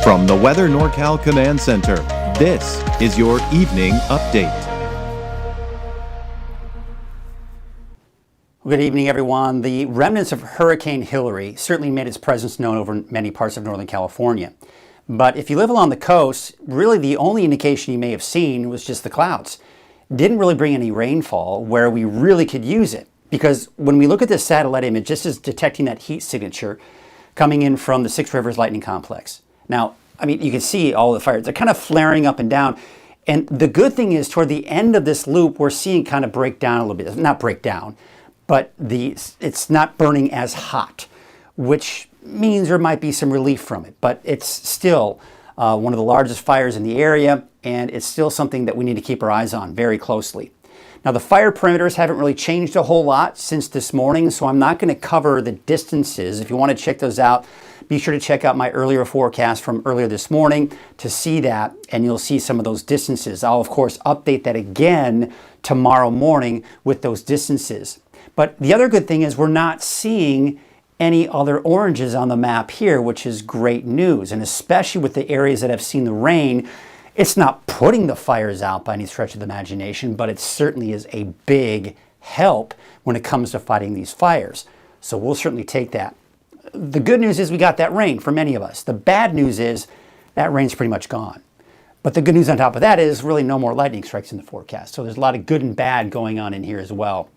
From the Weather NorCal Command Center, this is your evening update. Good evening, everyone. The remnants of Hurricane Hilary certainly made its presence known over many parts of Northern California. But if you live along the coast, really the only indication you may have seen was just the clouds. Didn't really bring any rainfall where we really could use it. Because when we look at this satellite image, this is detecting that heat signature coming in from the Six Rivers Lightning Complex. Now, I mean, you can see all the fires. They're kind of flaring up and down. And the good thing is, toward the end of this loop, we're seeing kind of break down a little bit. Not break down, but it's not burning as hot, which means there might be some relief from it. But it's still one of the largest fires in the area, and it's still something that we need to keep our eyes on very closely. Now, the fire perimeters haven't really changed a whole lot since this morning, so I'm not going to cover the distances. If you want to check those out, be sure to check out my earlier forecast from earlier this morning to see that, and you'll see some of those distances. I'll, of course, update that again tomorrow morning with those distances. But the other good thing is we're not seeing any other oranges on the map here, which is great news. And especially with the areas that have seen the rain, it's not putting the fires out by any stretch of the imagination, but it certainly is a big help when it comes to fighting these fires. So we'll certainly take that. The good news is we got that rain for many of us. The bad news is that rain's pretty much gone. But the good news on top of that is really no more lightning strikes in the forecast. So there's a lot of good and bad going on in here as well.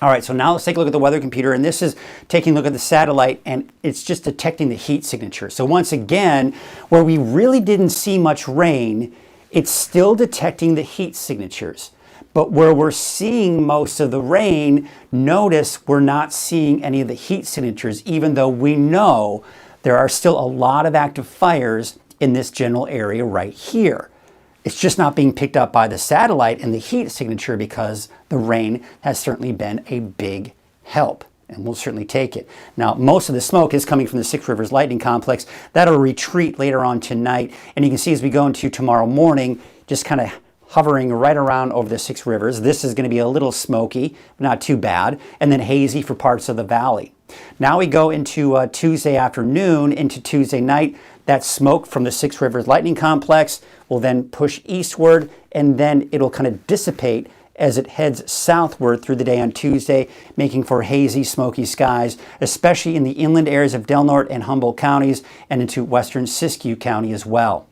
All right, so now let's take a look at the weather computer, and this is taking a look at the satellite, and it's just detecting the heat signature. So once again, where we really didn't see much rain, it's still detecting the heat signatures. But where we're seeing most of the rain, notice we're not seeing any of the heat signatures, even though we know there are still a lot of active fires in this general area right here. It's just not being picked up by the satellite and the heat signature because the rain has certainly been a big help, and we'll certainly take it. Now, most of the smoke is coming from the Six Rivers Lightning Complex. That'll retreat later on tonight, and you can see as we go into tomorrow morning, just kind of hovering right around over the Six Rivers. This is going to be a little smoky, not too bad, and then hazy for parts of the valley. Now we go into Tuesday afternoon into Tuesday night. That smoke from the Six Rivers Lightning Complex will then push eastward, and then it'll kind of dissipate as it heads southward through the day on Tuesday, making for hazy, smoky skies, especially in the inland areas of Del Norte and Humboldt counties and into western Siskiyou County as well.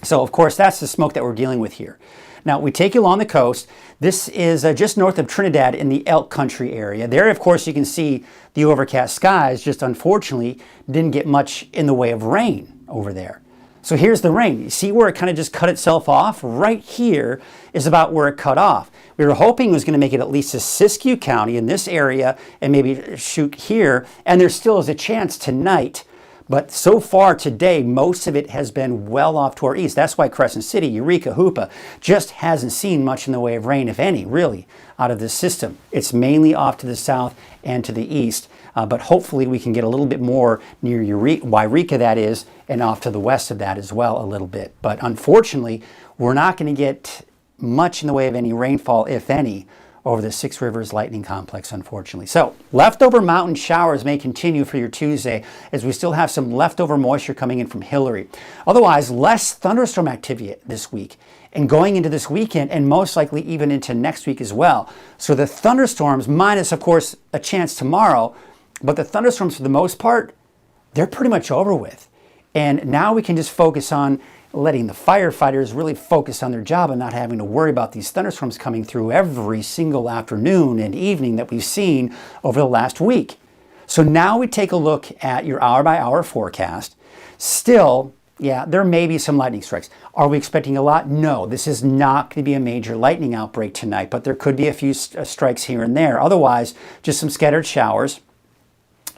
So, of course, that's the smoke that we're dealing with here. Now, we take you along the coast. This is just north of Trinidad in the Elk Country area. There, of course, you can see the overcast skies, just unfortunately didn't get much in the way of rain over there. So here's the rain. You see where it kind of just cut itself off? Right here is about where it cut off. We were hoping it was going to make it at least to Siskiyou County in this area and maybe shoot here, and there still is a chance tonight. But so far today, most of it has been well off to our east. That's why Crescent City, Eureka, Hoopa just hasn't seen much in the way of rain, if any, really, out of this system. It's mainly off to the south and to the east. But hopefully we can get a little bit more near Eureka, that is, and off to the west of that as well a little bit. But unfortunately, we're not going to get much in the way of any rainfall, if any, over the Six Rivers Lightning Complex, unfortunately. So leftover mountain showers may continue for your Tuesday as we still have some leftover moisture coming in from Hilary. Otherwise, less thunderstorm activity this week and going into this weekend and most likely even into next week as well. So the thunderstorms, minus, of course, a chance tomorrow, but the thunderstorms for the most part, they're pretty much over with. And now we can just focus on letting the firefighters really focus on their job and not having to worry about these thunderstorms coming through every single afternoon and evening that we've seen over the last week. So now we take a look at your hour-by-hour forecast. Still, yeah, there may be some lightning strikes. Are we expecting a lot? No, this is not going to be a major lightning outbreak tonight, but there could be a few strikes here and there. Otherwise, just some scattered showers.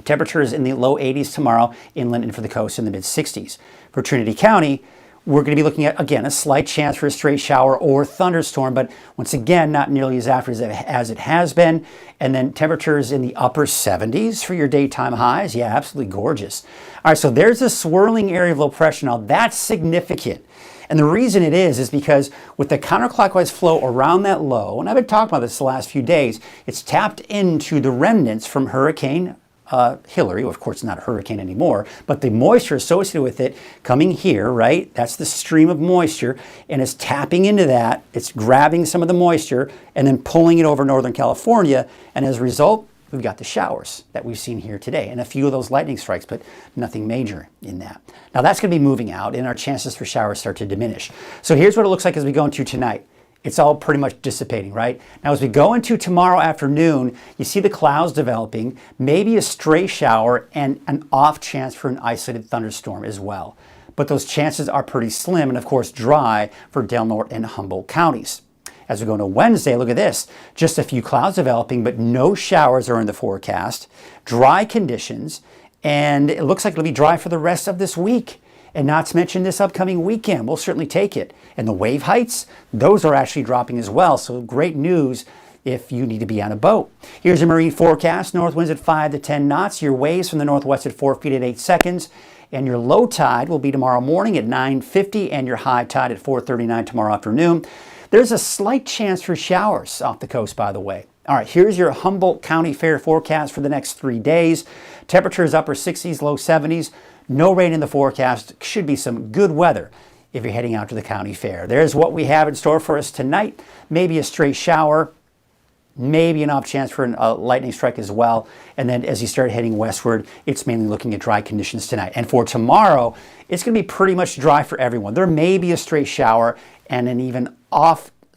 Temperatures in the low 80s tomorrow, inland and for the coast in the mid 60s. For Trinity County, we're going to be looking at, again, a slight chance for a stray shower or thunderstorm, but once again, not nearly as active as it has been. And then temperatures in the upper 70s for your daytime highs. Yeah, absolutely gorgeous. All right, so there's a swirling area of low pressure. Now, that's significant. And the reason it is because with the counterclockwise flow around that low, and I've been talking about this the last few days, it's tapped into the remnants from Hurricane Hillary, of course, it's not a hurricane anymore, but the moisture associated with it coming here, right? That's the stream of moisture, and it's tapping into that. It's grabbing some of the moisture and then pulling it over Northern California, and as a result, we've got the showers that we've seen here today and a few of those lightning strikes, but nothing major in that. Now that's going to be moving out, and our chances for showers start to diminish. So here's what it looks like as we go into tonight. It's all pretty much dissipating, right? Now, as we go into tomorrow afternoon, you see the clouds developing, maybe a stray shower and an off chance for an isolated thunderstorm as well. But those chances are pretty slim and, of course, dry for Del Norte and Humboldt counties. As we go into Wednesday, look at this. Just a few clouds developing, but no showers are in the forecast. Dry conditions, and it looks like it'll be dry for the rest of this week. And not to mention this upcoming weekend, we'll certainly take it. And the wave heights, those are actually dropping as well. So great news if you need to be on a boat. Here's a marine forecast. North winds at 5 to 10 knots. Your waves from the northwest at 4 feet at 8 seconds. And your low tide will be tomorrow morning at 9:50 and your high tide at 4:39 tomorrow afternoon. There's a slight chance for showers off the coast, by the way. All right, here's your Humboldt County Fair forecast for the next 3 days. Temperatures upper 60s, low 70s. No rain in the forecast. Should be some good weather if you're heading out to the county fair. There's what we have in store for us tonight. Maybe a stray shower, maybe an off chance for a lightning strike as well. And then as you start heading westward, it's mainly looking at dry conditions tonight. And for tomorrow, it's going to be pretty much dry for everyone. There may be a stray shower and an even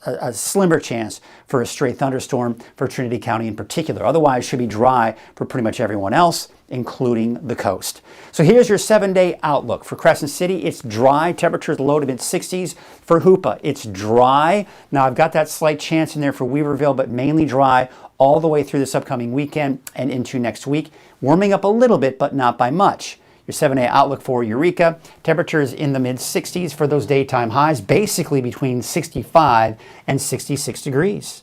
a slimmer chance for a stray thunderstorm for Trinity County in particular. Otherwise, it should be dry for pretty much everyone else, including the coast. So here's your 7-day outlook. For Crescent City, it's dry. Temperatures low to mid-60s. For Hoopa, it's dry. Now, I've got that slight chance in there for Weaverville, but mainly dry all the way through this upcoming weekend and into next week. Warming up a little bit, but not by much. Your 7-day outlook for Eureka, temperatures in the mid-60s for those daytime highs, basically between 65 and 66 degrees.